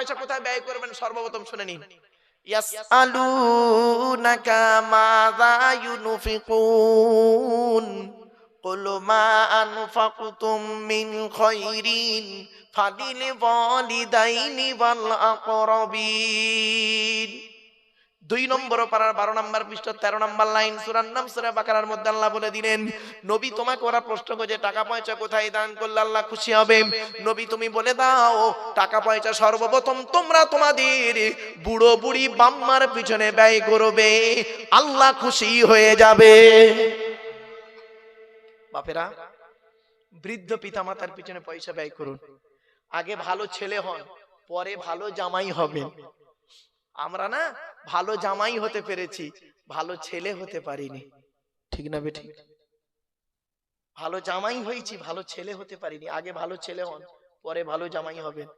পয়সা কোথায় ব্যয় করবেন সর্বপ্রথম শুনে নিন। ইয়াসআলুনাকা মাযা ইউনফিকুন কুল মা আনফাকতুম মিন খায়রিন ফালিল ওয়ালিদাইনি ওয়াল আকরাবিন। 2 নম্বর পারার 12 নম্বর পৃষ্ঠা 13 নম্বর লাইন সূরার নাম সূরা বাকারার মধ্যে আল্লাহ বলে দিলেন, নবী তোমাকে ওরা প্রশ্ন করে টাকা পয়সা কোথায় দান করলে আল্লাহ খুশি হবে, নবী তুমি বলে দাও টাকা পয়সা সর্বপ্রথম তোমরা তোমাদের বুড়ো বুড়ি বাম্মার পিছনে ব্যয় করবে, আল্লাহ খুশি হয়ে যাবে। বাপেরা বৃদ্ধ পিতামাতার পিছনে পয়সা ব্যয় করুন। আগে ভালো ছেলে হন, পরে ভালো জামাই হবেন। আমরা না ভালো জামাই হতে পেরেছি, ভালো ছেলে হতে পারিনি, ঠিক না বেঠিক? ভালো জামাই হয়েছি, ভালো ছেলে হতে পারিনি। আগে ভালো ছেলে হন, পরে ভালো জামাই হবেন।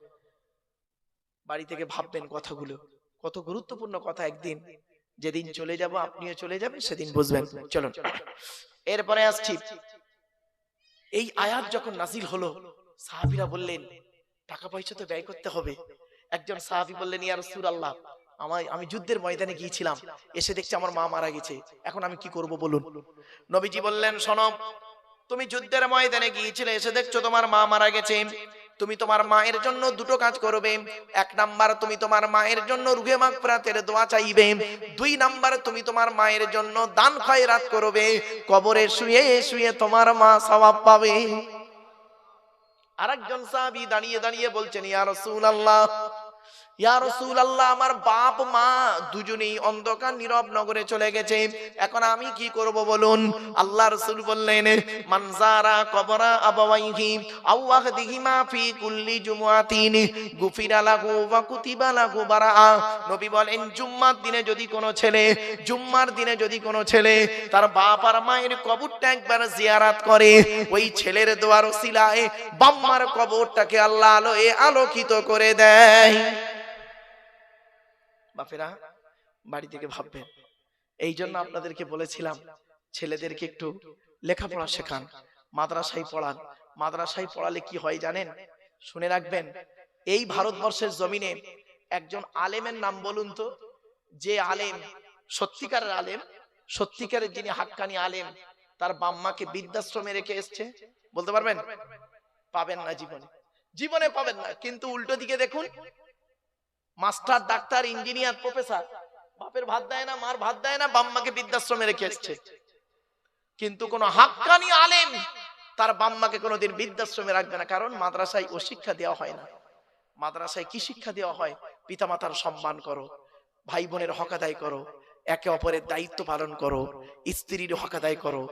বাড়ি থেকে ভাববেন কথাগুলো, কত গুরুত্বপূর্ণ কথা। একদিন যেদিন চলে যাব, আপনিও চলে যাবেন, সেদিন বুঝবেন। চলুন এরপরে আসছি। এই আয়াত যখন নাজিল হলো, সাহাবীরা বললেন টাকা পয়সা তো ব্যয় করতে হবে। একজন সাহাবী বললেন, ইয়া রাসূলুল্লাহ, আমি যুদ্ধের ময়দানে গিয়েছিলাম, এসে দেখছি আমার মা মারা গেছে, এখন আমি কি করব বলুন। নবীজি বললেন, শোনো, তুমি যুদ্ধের ময়দানে গিয়েছিলে, এসে দেখছো তোমার মা মারা গেছে, তুমি তোমার মায়ের জন্য দুটো কাজ করবে। 1 নাম্বার, তুমি তোমার মায়ের জন্য রুহে মাগফিরাতের দোয়া চাইবে। 2 নাম্বার, তুমি তোমার মায়ের জন্য দান খয়রাত করবে। কবরে শুয়ে শুয়ে তোমার মা সওয়াব পাবে। আরেকজন সাহাবী দাঁড়িয়ে দাঁড়িয়ে বলছেন, ইয়া রাসূলুল্লাহ, ইয়া রাসূলুল্লাহ, আমার বাপ মা দুজনেই অন্ধকার নীরব নগরে চলে গেছে, এখন আমি কি করব বলুন। আল্লাহ রাসূল বললেন, মান যারা কবরা আবাওয়াইহি আও ওয়াহদিহিমা ফি কুল্লি জুমআতিন গুফিরা লাহু ওয়া কুতিবা লাহু বারাআ। নবী বলেন, জুম্মার দিনে যদি কোনো ছেলে, জুম্মার দিনে যদি কোনো ছেলে তার বাপ আর মায়ের কবরটা একবার জিয়ারত করে, ওই ছেলের দোয়ার ওসিলায় বাম্মার কবরটাকে আল্লাহ আলোয় আলোকিত করে দেয়। বাপেরা বাড়ি থেকে ভাববেন। এই জন্য আপনাদেরকে বলেছিলাম ছেলেদেরকে একটু লেখাপড়া শেখান, মাদ্রাসায় পড়ান। মাদ্রাসায় পড়ালে কি হয় জানেন? শুনে রাখবেন, এই ভারতবর্ষের জমিনে একজন আলেমের নাম বলুন তো, যে আলেম সত্যিকারের আলেম, সত্যিকারের যিনি হাক্কানি আলেম, তার বাম্মাকে বৃদ্ধাশ্রমে রেখে এসছে, বলতে পারবেন? পাবেন না, জীবনে জীবনে পাবেন না। কিন্তু উল্টো দিকে দেখুন, মাস্টার, ডাক্তার, ইঞ্জিনিয়ার, প্রফেসর, বাপের ভাত দেয় না, মার ভাত দেয় না, বাম্মাকে বৃদ্ধাশ্রমে রেখে এসছে। কিন্তু কোন হাক্কানি আলেম তার বাম্মাকে কোনোদিন বৃদ্ধাশ্রমে রাখবে না, কারণ মাদ্রাসায় ও শিক্ষা দেওয়া হয় না। মাদ্রাসায় কি শিক্ষা দেওয়া হয়? পিতামাতার সম্মান করো, ভাই বোনের হক আদায় করো, একে অপরের দায়িত্ব পালন করো, স্ত্রীর হক আদায় করো,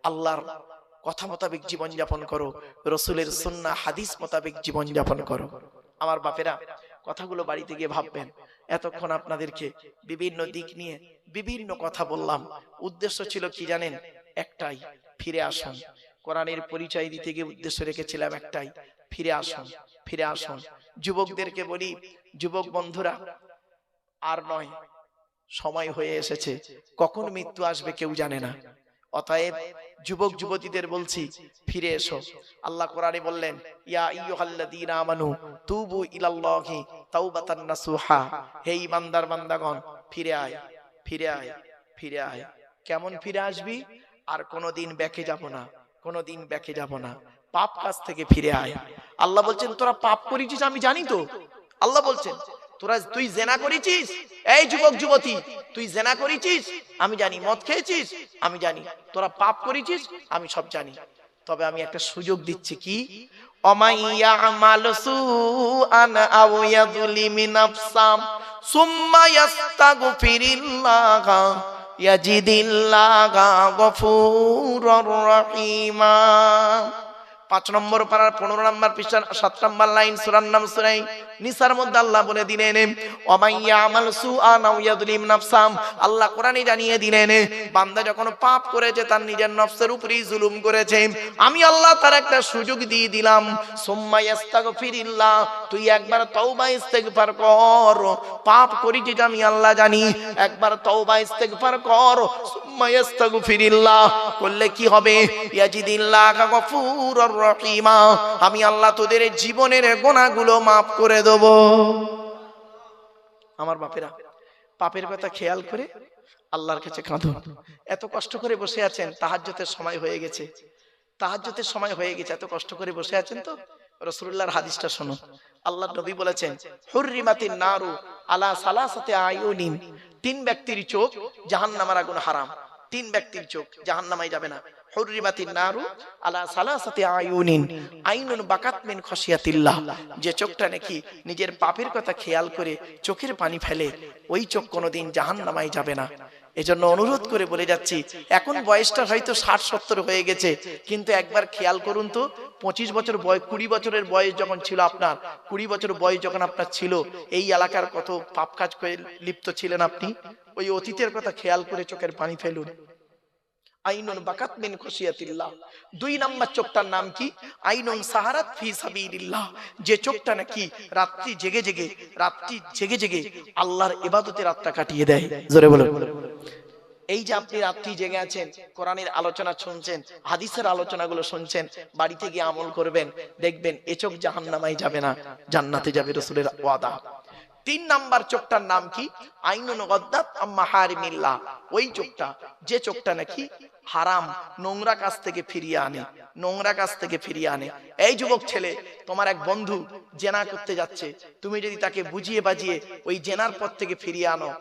আল্লাহর কথা মোতাবেক জীবন যাপন করো, রসুলের সুন্নাহ হাদিস মোতাবেক জীবন যাপন করো। আমার বাপেরা কথাগুলো বাড়িতে গিয়ে ভাববেন। এতক্ষণ আপনাদেরকে বিভিন্ন দিক নিয়ে বিভিন্ন কথা বললাম, উদ্দেশ্য ছিল কি জানেন? একটাই, ফিরে আসুন। কোরআনের পরিচয় দিতে গিয়ে উদ্দেশ্য রেখেছিলাম একটাই, ফিরে আসুন, ফিরে আসুন। যুবকদেরকে বলি, যুবক বন্ধুরা, আর নয়, সময় হয়ে এসেছে, কখন মৃত্যু আসবে কেউ জানে না। অতএব যুবক যুবতীদের বলছি, ফিরে এসো। আল্লাহ কোরআনে বললেন, ইয়া আইয়ুহাল্লাযীনা আমানু তুবু ইলাল্লাহি তাওবাতান নাসুহা। হে ঈমানদার বান্দাগণ, ফিরে আয়, ফিরে আয়, ফিরে আয়। কেমন ফিরে আসবি? আর কোনোদিন ব্যাকে যাব না, কোনোদিন ব্যাকে যাব না, পাপ কাজ থেকে ফিরে আয়। আল্লাহ বলছেন, তোরা পাপ করেছিস আমি জানি তো। আল্লাহ বলছেন, তুই জেনা করেছিস, এই যুবক যুবতী, তুই জেনা করেছিস আমি জানি, মদ খেয়েছিস আমি জানি, তোরা পাপ করেছিস আমি সব জানি। তবে আমি একটা সুযোগ দিচ্ছি, কি? অমাইয়া আমাল সুআন আও ইয়াযলিমি নাফসাম সুম্মা ইয়াস্তাগফিরিল্লাহ ইয়াজিদিল্লাহ গফুরুর রহিমা। 5 নম্বর পারার 15 নম্বর পৃষ্ঠার 7 নম্বর লাইন সূরার নাম সূরা নিসার মধ্যে আল্লাহ বলে দিলেন, ওমাইয়া আমাল সুআন আও ইয়াযলিম নাফসাম। আল্লাহ কোরআনে জানিয়ে দিলেন, বান্দা যখন পাপ করেছে, তার নিজের নফসের উপরেই জুলুম করেছে, আমি আল্লাহ তার একটা সুযোগ দিয়ে দিলাম। সুম্মা ইস্তাগফিরিল্লাহ, তুই একবার তওবা ইস্তেগফার কর। পাপ করেছিস আমি আল্লাহ জানি, একবার তওবা ইস্তেগফার কর। সুম্মা ইস্তাগফিরিল্লাহ করলে কি হবে? ইয়াজিদিল্লাহ গফুরুর রহিমা, আমি আল্লাহ তোদের জীবনের গুনাহগুলো মাফ করে দেব। আমার বাপেরা, পাপের কথা খেয়াল করে আল্লাহর কাছে কাঁদুন। এত কষ্ট করে বসে আছেন, তাহাজ্জুদের সময় হয়ে গেছে, তাহাজ্জুদের সময় হয়ে গেছে, এত কষ্ট করে বসে আছেন তো রাসূলুল্লাহর হাদিসটা শুনুন। আল্লাহর নবী বলেছেন, হুররিমাতিন নারু আলা সালাসাতি আয়ুনিন, তিন ব্যক্তির চোখ জাহান্নামের আগুন হারাম, তিন ব্যক্তির চোখ জাহান্নামে যাবে না। হুররিমাতিন নারু আলা সালাসাতি আয়ুনিন, আইনুন বাকাত মিন খাশিয়াতিল্লাহ, যে চোখটা নাকি নিজের পাপের কথা খেয়াল করে চোখের পানি ফেলে, ওই চোখ কোনোদিন জাহান্নামে যাবে না। এজন্য অনুরোধ করে বলে যাচ্ছি, এখন বয়সটা হয়তো 60-70 হয়ে গেছে, কিন্তু একবার খেয়াল করুন তো, 25 বছর বয়স, 20 বছরের বয়স যখন ছিল আপনার, 20 বছর বয়স যখন আপনার ছিল, এই এলাকার কত পাপ কাজ করে লিপ্ত ছিলেন আপনি। ওই অতীতের কথা খেয়াল করে চোখের পানি ফেলুন। আইনুন বাকাত মিন খাশিয়াতিল্লাহ। 2 নাম্বার চোখটার নাম কি? আইনুন সাহারাত ফি সাবিলিল্লাহ, যে চোখটা নাকি রাত্রি জেগে জেগে আল্লাহর ইবাদতে রাতটা কাটিয়ে দেয়। জোরে বলুন। এই যে আপনি রাত্রি জেগে আছেন, কোরআনের আলোচনা শুনছেন, হাদিসের আলোচনাগুলো শুনছেন, বাড়িতে গিয়ে আমল করবেন, দেখবেন এ চোখ জাহান্নামে যাবে না, জান্নাতে যাবে, রাসূলের ওয়াদা। 3 নাম্বার চোখটার নাম কি? আইনুন গাদ্দাত আম্মা হারিমিল্লাহ, ওই চোখটা, যে চোখটা নাকি হারাম নোংরা কাজ থেকে ফিরিয়ে আনে, নোংরা কাজ থেকে ফিরিয়ে আনে। এই যুবক ছেলে, তোমার এক বন্ধু জেনা করতে যাচ্ছে, তুমি যদি তাকে বুঝিয়ে বাজিয়ে ওই জেনার পথ থেকে ফিরিয়ে আনো।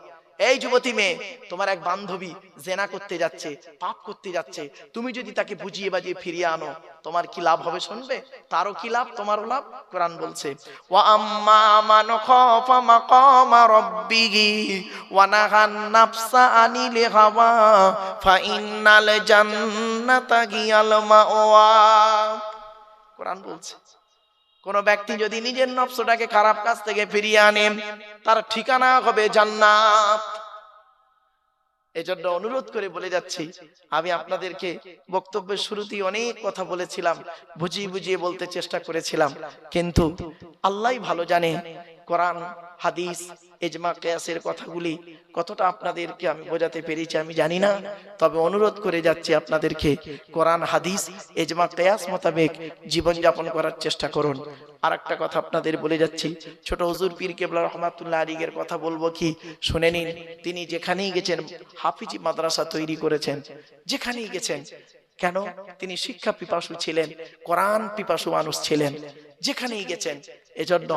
এই যুবতী মেয়ে, তোমার এক বান্ধবী জেনা করতে যাচ্ছে, পাপ করতে যাচ্ছে, তুমি যদি তাকে বুঝিয়ে বাজিয়ে ফিরিয়ে আনো, তোমার কি লাভ হবে শুনবে? তারও কি লাভ, তোমারও লাভ। কোরআন বলছে, ওয়া আম্মা মান খাফা মাকামা রাব্বিহি ওয়া নাহান নাফসা আনিল হাওয়া ফা ইন্নাল জান্নাতা হিয়াল মাওয়া। কোরআন বলছে, কোন ব্যক্তি যদি নিজের নফসটাকে খারাপ কাজ থেকে ফিরিয়ে আনে, তার ঠিকানা হবে জান্নাত। এজন্য অনুরোধ করে বলে যাচ্ছি, আমি আপনাদেরকে বক্তব্যের শুরুতেই অনেক কথা বলেছিলাম, বুঝিয়ে বুঝিয়ে বলতে চেষ্টা করেছিলাম, কিন্তু আল্লাহই ভালো জানে কোরআন হাদিস ইজমা কিয়াসের কথাগুলি কতটা আপনাদেরকে আমি বোঝাতে পেরেছি আমি জানি না। তবে অনুরোধ করে যাচ্ছি আপনাদেরকে, কোরআন হাদিস ইজমা কিয়াস মোতাবেক জীবন যাপন করার চেষ্টা করুন। আরেকটা কথা আপনাদের বলে যাচ্ছি, ছোট হুজুর পীর কেবলা রহমাতুল্লাহ আলাইহির কথা বলবো কি, শুনে নিন। তিনি যেখানেই গেছেন হাফিজি মাদ্রাসা তৈরি করেছেন, যেখানেই গেছেন। কেন? তিনি শিক্ষা পিপাসু ছিলেন, কোরআন পিপাসু মানুষ ছিলেন, যেখানেই গেছেন। এজন্য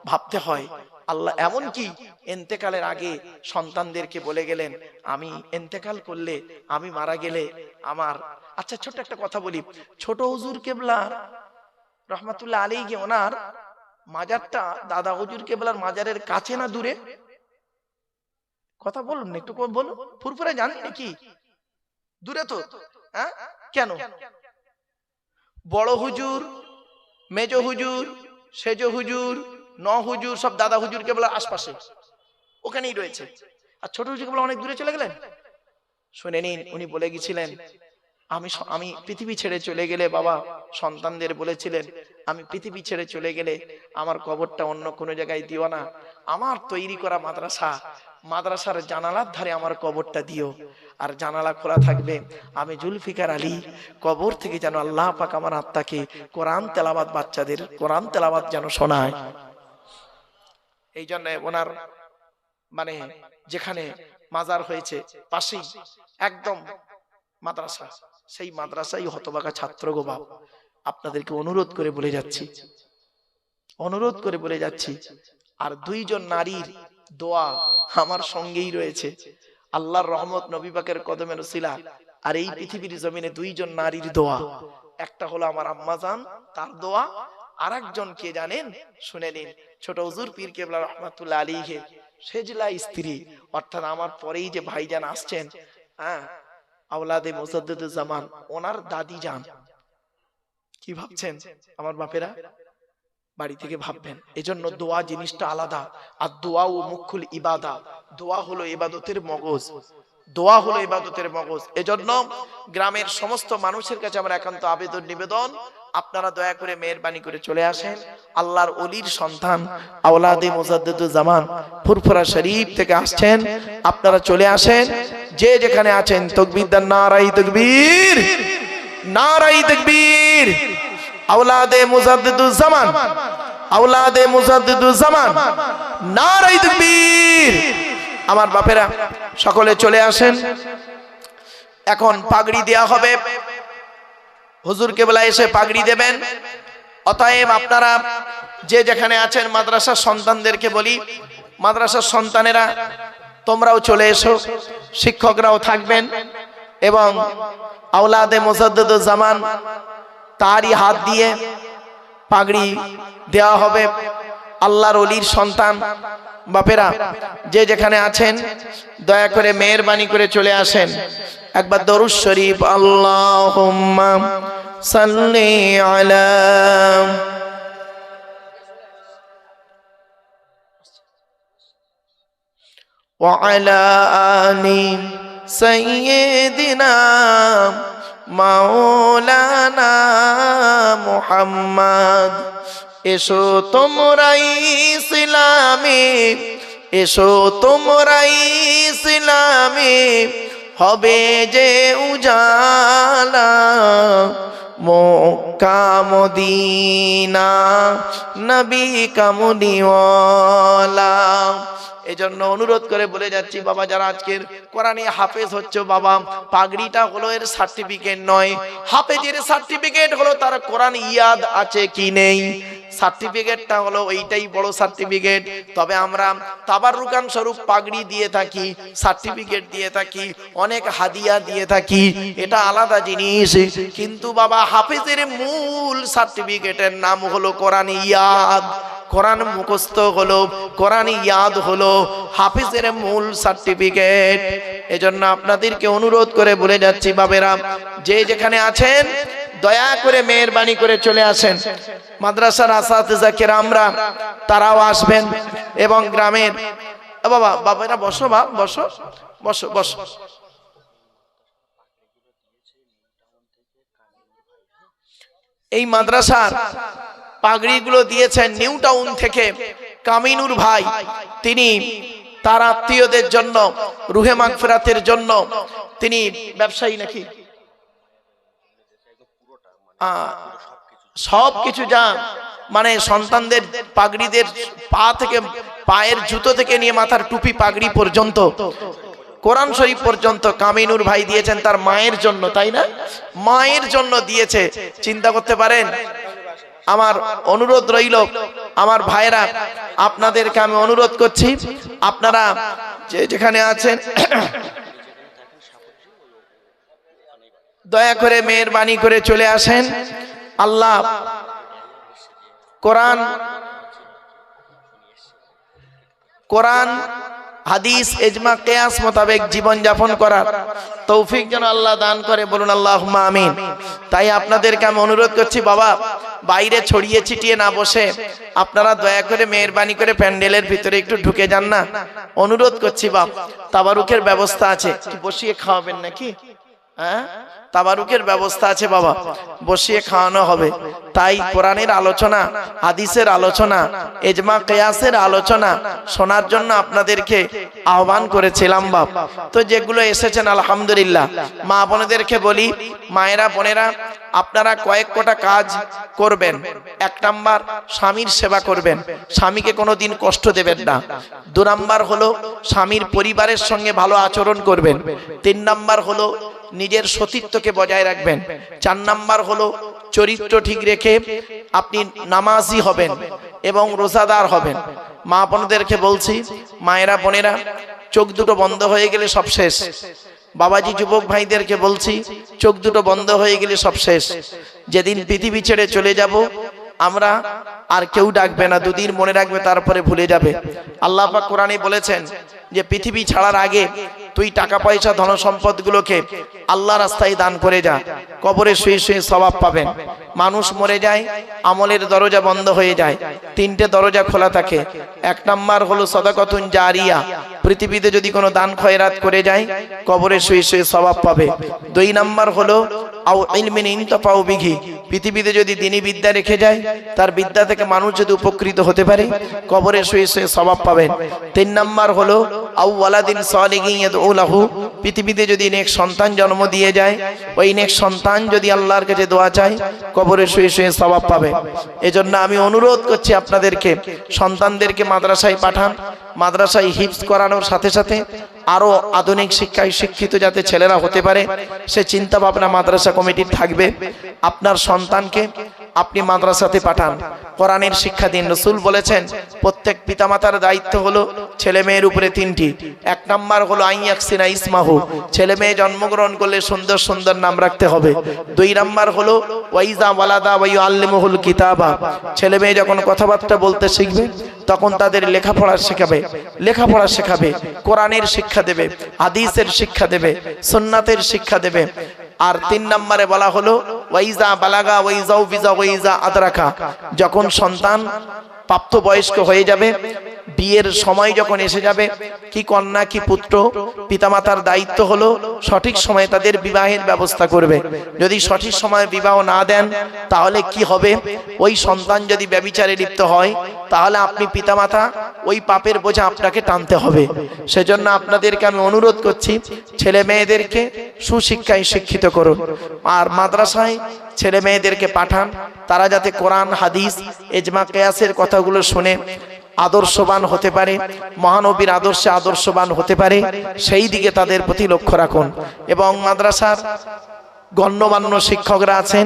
ভাবতে হয়, আল্লাহ এমনকি ইন্তেকালের আগে সন্তানদেরকে বলে গেলেন, আমি ইন্তেকাল করলে, আমি মারা গেলে আমার, আচ্ছা ছোট্ট একটা কথা বলি, ছোট হুজুর কেবলা রহমাতুল্লাহ আলাইহি ওনার মাজারটা দাদা হুজুর কেবলার মাজারের কাছে না দূরে? কথা বলুন না, একটু বলুন। ফুরফুরে জানেন নাকি? দূরে তো। হ্যাঁ, কেন? বড় হুজুর, মেজ হুজুর, সেজ হুজুর, ন হুজুর সব দাদা হুজুর কেবলার আশপাশে, ওখানেই রয়েছে। আর ছোট হুজুর কেবলা অনেক দূরে চলে গেলেন। শুনে নিন, উনি বলে গেছিলেন, আমি পৃথিবী ছেড়ে চলে গেলে, বাবা সন্তানদের বলেছিলেন, আমি পৃথিবী ছেড়ে চলে গেলে আমার কবরটা অন্য কোনো জায়গায় দিও না, আমার তৈরি করা মাদ্রাসার জানালার ধারে আমার কবরটা দিও, আর জানালা খোলা থাকবে, আমি জুলফিকার আলী কবর থেকে যেন আল্লাহ পাক আমার আত্মাকে কোরআন তেলাওয়াত, বাচ্চাদের কোরআন তেলাওয়াত যেন শোনায়। এই জন্য ওনার মানে যেখানে মাজার হয়েছে পাশেই একদম মাদ্রাসা, সেই মাদ্রাসায় হতভাগা ছাত্র গো বাপ, আপনাদেরকে অনুরোধ করে বলে যাচ্ছি, অনুরোধ করে বলে যাচ্ছি। আর 2 জন নারীর দোয়া আমার সঙ্গেই রয়েছে, আল্লাহর রহমত, নবী পাকের কদমের উসিলা, আর এই পৃথিবীর জমিনে 2 জন নারীর দোয়া। একটা হলো আমার আম্মা জান, তার দোয়া, আর একজন কে জানেন? শুনে নিন, ছোট হুজুর পীর কেবলা রহমাতুল্লাহ আলাইহি সেজলা স্ত্রী, অর্থাৎ আমার পরেই যে ভাইজান আসছেন, হ্যাঁ, আওলাদে মুজাদ্দিদুজ্জামান, ওনার দাদি যান। কি ভাবছেন আমার বাপেরা? বাড়ি থেকে ভাববেন। এজন্য দোয়া জিনিসটা আলাদা, আর দোয়া ও মুখুল ইবাদা, দোয়া হলো ইবাদতের মগজ, দোয়া হলো ইবাদতের মগজ। এজন্য গ্রামের সমস্ত মানুষের কাছে আমার একান্ত আবেদন নিবেদন, আপনারা দয়া করে মেহেরবানি করে চলে আসেন। আল্লাহর ওলির সন্তান আওলাদে মুজাদ্দিদুজ্জামান ফুরফুরা শরীফ থেকে আসছেন, আপনারা চলে আসেন। যে যেখানে আছেন তাকবীর দেন, নারায়ে তাকবীর, নারায়ে তাকবীর। আওলাদে মুজাদ্দিদুজ্জামান, আওলাদে মুজাদ্দিদুজ্জামান, নারায়ে তাকবীর। তাকবীর। আমার বাপেরা সকলে চলে আসেন। এখন পাগড়ি দেয়া হবে, হুজুর কেবলা এসে পাগড়ি দেবেন। অতএব আপনারা যে যেখানে আছেন মাদ্রাসার সন্তানদেরকে বলি, মাদ্রাসার সন্তানেরা তোমরাও চলে এসো, শিক্ষকরাও থাকবেন এবং আওলাদে মুজাদ্দিদুজ জামান তারই হাত দিয়ে পাগড়ি দেওয়া হবে। আল্লাহর ওলির সন্তান বাপেরা যে যেখানে আছেন দয়া করে মেহেরবানি করে চলে আসেন। একবার দরুদ শরীফ আল্লাহুম্মা সাল্লি আলা ওয়া আলা আলি সাইয়্যিদিনা মাওলানা মুহাম্মদ। এসো তোমরাই ইসলামে, এসো তোমরাই ইসলামে, হবে যে উজালা মক্কা মদিনা নবী কামলিওয়ালা। এজন্য অনুরোধ করে বলে যাচ্ছি বাবা, যারা আজকের কোরআনে হাফেজ হচ্ছে বাবা, পাগড়িটা হলো এর সার্টিফিকেট নয়, হাফেজের সার্টিফিকেট হলো তার কোরআন ইয়াদ আছে কি নেই, সার্টিফিকেটটা হলো ওইটাই বড় সার্টিফিকেট। তবে আমরা তাবাররুকান স্বরূপ পাগড়ি দিয়ে থাকি, সার্টিফিকেট দিয়ে থাকি, অনেক হাদিয়া দিয়ে থাকি, এটা আলাদা জিনিস। কিন্তু বাবা হাফেজের মূল সার্টিফিকেটের নাম হলো কোরআন ইয়াদ। কোরআন মুখস্থ হলো, কোরআন ইয়াদ হলো হাফেজের মূল সার্টিফিকেট। এজন্য আপনাদেরকে অনুরোধ করে বলে যাচ্ছি বাবেরা, যে যেখানে আছেন দয়া করে মেহেরবানি করে চলে আসেন। মাদ্রাসার আসাতিজা কেরামরা তারাও আসবেন এবং গ্রামের বাবা বাবারা বসো, বাপ বসো বসো বসো। এই মাদ্রাসার পাগড়িগুলো দিয়েছেন নিউ টাউন থেকে কামিনুর ভাই। তিনি তার আত্মীয়দের জন্য, রুহে মাগফিরাতের জন্য, তিনি ব্যবসায়ী নাকি সব কিছু যা মানে সন্তানদের পাগড়িদের পা থেকে, পায়ের জুতো থেকে নিয়ে মাথার টুপি পাগড়ি পর্যন্ত, কোরআন শরীফ পর্যন্ত কামিনুর ভাই দিয়েছেন তার মায়ের জন্য, তাই না? মায়ের জন্য দিয়েছে। চিন্তা করতে পারেন। আমার অনুরোধ রইল আমার ভাইরা, আপনাদেরকে আমি অনুরোধ করছি, আপনারা যে যেখানে আছেন দয়া করে মেহেরবানি করে চলে আসেন। আল্লাহ কোরআন হাদিস ইজমা কিয়াস মোতাবেক জীবন যাপন করার তৌফিক যেন আল্লাহ দান করে, বলুন আল্লাহুম্মা আমিন। তাই আপনাদেরকে আমি অনুরোধ করছি বাবা, বাইরে ছড়িয়ে ছিটিয়ে না বসে আপনারা দয়া করে মেহেরবানি করে প্যান্ডেলের ভিতরে একটু ঢুকে যান না, অনুরোধ করছি বাপ। তাবারুকের ব্যবস্থা আছে, বসিয়ে খাওয়াবেন নাকি? হ্যাঁ, তাবারুকের ব্যবস্থা আছে বাবা, বসিয়ে খাওয়ানো হবে। তাই কোরআনের আলোচনা, হাদিসের আলোচনা, ইজমা কিয়াসের আলোচনা শোনার জন্য আপনাদেরকে আহ্বান করেছিলাম বাপ। তো যেগুলো এসেছেন আলহামদুলিল্লাহ। মা বোনেদেরকে বলি, মায়েরা বোনেরা আপনারা কয়েক কটা কাজ করবেন। 1 নাম্বার স্বামীর সেবা করবেন, স্বামীকে কোনোদিন কষ্ট দেবেন না। 2 নাম্বার হলো স্বামীর পরিবারের সঙ্গে ভালো আচরণ করবেন। 3 নাম্বার হলো নিজের সতীত্বকে বজায় রাখবেন। 4 নাম্বার হলো চরিত্র ঠিক রেখে আপনি নামাজি হবেন এবং রোজাদার হবেন। মা বোনদেরকে বলছি, মায়েরা বোনেরা চোখ দুটো বন্ধ হয়ে গেলে সব শেষ। বাবাজি যুবক ভাইদেরকে বলছি, চোখ দুটো বন্ধ হয়ে গেলে সব শেষ। যেদিন পৃথিবী ছেড়ে চলে যাব আমরা আর কেউ ডাকবে না, 2 দিন মনে রাখবে, তারপরে ভুলে যাবে। আল্লাহ পাক কোরআনে বলেছেন যে পৃথিবী ছাড়ার আগে তুই টাকা পয়সা ধন সম্পদ গুলোকে আল্লাহ রাস্তায় দান করে যা, কবরে শুয়ে শুয়ে সওয়াব পাবেন। মানুষ মরে যায়, আমলের দরজা বন্ধ হয়ে যায়, 3টে দরজা খোলা থাকে। 1 নাম্বার হলো সাদাকাতুন জারিয়া, পৃথিবীতে যদি কোনো দান খয়রাত করে যায় কবরে শুয়ে শুয়ে সওয়াব পাবে। 2 নাম্বার হলো আও ইলমিন ইনতাফাউ বিহি, পৃথিবীতে যদি দিনী বিদ্যা রেখে যায়, তার বিদ্যা থেকে মানুষ যদি উপকৃত হতে পারে, কবরে শুয়ে শুয়ে সওয়াব পাবেন। 3 নাম্বার হলো আউ ওয়ালাদিন সালিহিন ইয়াদউ লাহু, পৃথিবীতে যদি নেক সন্তান জন্ম দিয়ে যায়, ওই নেক সন্তান যদি আল্লাহর কাছে দোয়া চায়, কবরে শুয়ে শুয়ে সওয়াব পাবে। এজন্য আমি অনুরোধ করছি আপনাদেরকে, সন্তানদেরকে মাদ্রাসায় পাঠান। মাদ্রাসায় হিফজ করানোর সাথে সাথে আরো আধুনিক শিক্ষায় শিক্ষিত যাতে ছেলেরা হতে পারে, সে চিন্তা ভাবনা মাদ্রাসা কমিটির থাকবে। আপনার সন্তানকে আপনি মাদ্রাসাতে পাঠান, কোরআনের শিক্ষা দিন। রাসূল বলেছেন প্রত্যেক পিতামাতার দায়িত্ব হলো ছেলে মেয়ের উপরে 3টি। 1 নাম্বার হলো আইয়াকসিনা ইসমাহু, ছেলে মেয়ে জন্মগ্রহণ করলে সুন্দর সুন্দর নাম রাখতে হবে। 2 নাম্বার হলো ওয়াইজা ওয়ালাদা ওয়া ইউআল্লিমুহুল কিতাবা, ছেলে মেয়ে যখন কথাবার্তা বলতে শিখবে তখন তাদের লেখাপড়া শেখাবে, কোরআনের শিক্ষা দেবে, হাদিসের শিক্ষা দেবে, সুন্নাতের শিক্ষা দেবে। আর 3 নম্বরে বলা হলো ওয়াইজা বালাগা ওয়াইজাউ বিজা ওয়াইজা আদরাকা, যখন সন্তান প্রাপ্তবয়স্ক হয়ে যাবে, বিয়ের সময় যখন এসে যাবে, কি কন্যা কি পুত্র, পিতামাতার দায়িত্ব হলো সঠিক সময়ে তাদের বিবাহের ব্যবস্থা করবে। যদি সঠিক সময়ে বিবাহ না দেন তাহলে কি হবে, ওই সন্তান যদি ব্যভিচারে লিপ্ত হয় তাহলে আপনি পিতামাতা ওই পাপের বোঝা আপনাকে টানতে হবে। সেজন্য আপনাদেরকে আমি অনুরোধ করছি, ছেলে মেয়েদেরকে সুশিক্ষায় শিক্ষিত করুন। আর মাদ্রাসায় ছেলে মেয়েদেরকে পাঠান, তারা যাতে কোরআন হাদিস ইজমা কিয়াসের কথাগুলো শুনে আদর্শবান হতে পারে, মহানবীর আদর্শে আদর্শবান হতে পারে, সেই দিকে তাদের প্রতি লক্ষ্য রাখুন। এবং মাদ্রাসার গণ্যমান্য শিক্ষকরা আছেন,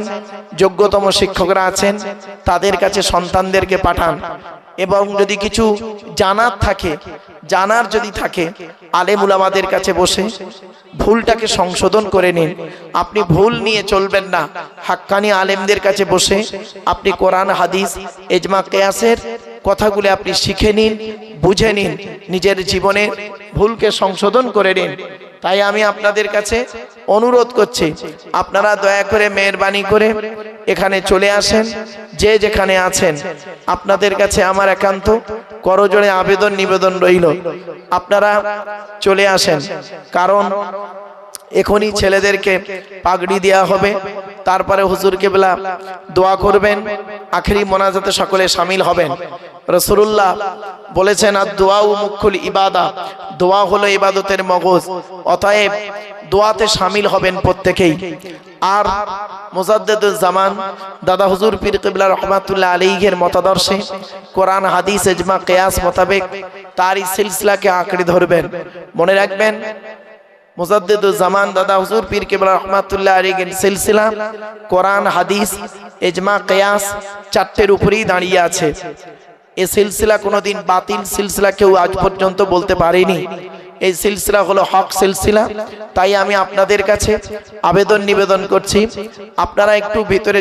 যোগ্যতম শিক্ষকরা আছেন, তাদের কাছে সন্তানদেরকে পাঠান। এবং যদি কিছু জানার যদি থাকে আলেম উলামাদের কাছে বসে ভুলটাকে সংশোধন করে নিন। আপনি ভুল নিয়ে চলবেন না, হাক্কানি আলেমদের কাছে বসে আপনি কোরআন হাদিস ইজমা কিয়াসের কথাগুলো আপনি শিখে নিন, বুঝে নিন, নিজের জীবনে ভুলকে সংশোধন করে নিন। তাই আমি আপনাদের কাছে অনুরোধ করছি, আপনারা দয়া করে মেহেরবানি করে এখানে চলে আসেন। যে যেখানে আছেন, আপনাদের কাছে আমার একান্ত করজোড়ে আবেদন নিবেদন রইল, আপনারা চলে আসেন। কারণ এখনই ছেলেদেরকে পাগড়ি দেওয়া হবে, তারপরে হুজুর কেবলা দোয়া করবেন, আখেরি মোনাজাতে সকলে শামিল হবেন। রাসূলুল্লাহ বলেছেন আদ-দুআউ মুখুল ইবাদা, দোয়া হলো ইবাদতের মগজ। অতএব দোয়াতে শামিল হবেন প্রত্যেকেই। আর মুজাদ্দিদুজ জামান দাদা হুজুর পীর কিবলা রহমাতুল্লাহ আলাইহির মতাদর্শে কোরআন হাদিস ইজমা কিয়াস মোতাবেক তার এই সিলসিলাকে আঁকড়ে ধরবেন। মনে রাখবেন, মুজাদ্দিদুজ জামান দাদা হুজুর পীর কিবলা রহমাতুল্লাহ আলাইহির সিলসিলা কোরআন হাদিস ইজমা কিয়াস 4টের উপরেই দাঁড়িয়ে আছে। এই সিলসিলা কোনোদিন বাতিল সিলসিলা কেউ আজ পর্যন্ত বলতে পারেনি। এই সিলসিলা হলো হক সিলসিলা। তাই আমি আপনাদের কাছে আবেদন নিবেদন করছি, আপনারা একটু ভিতরে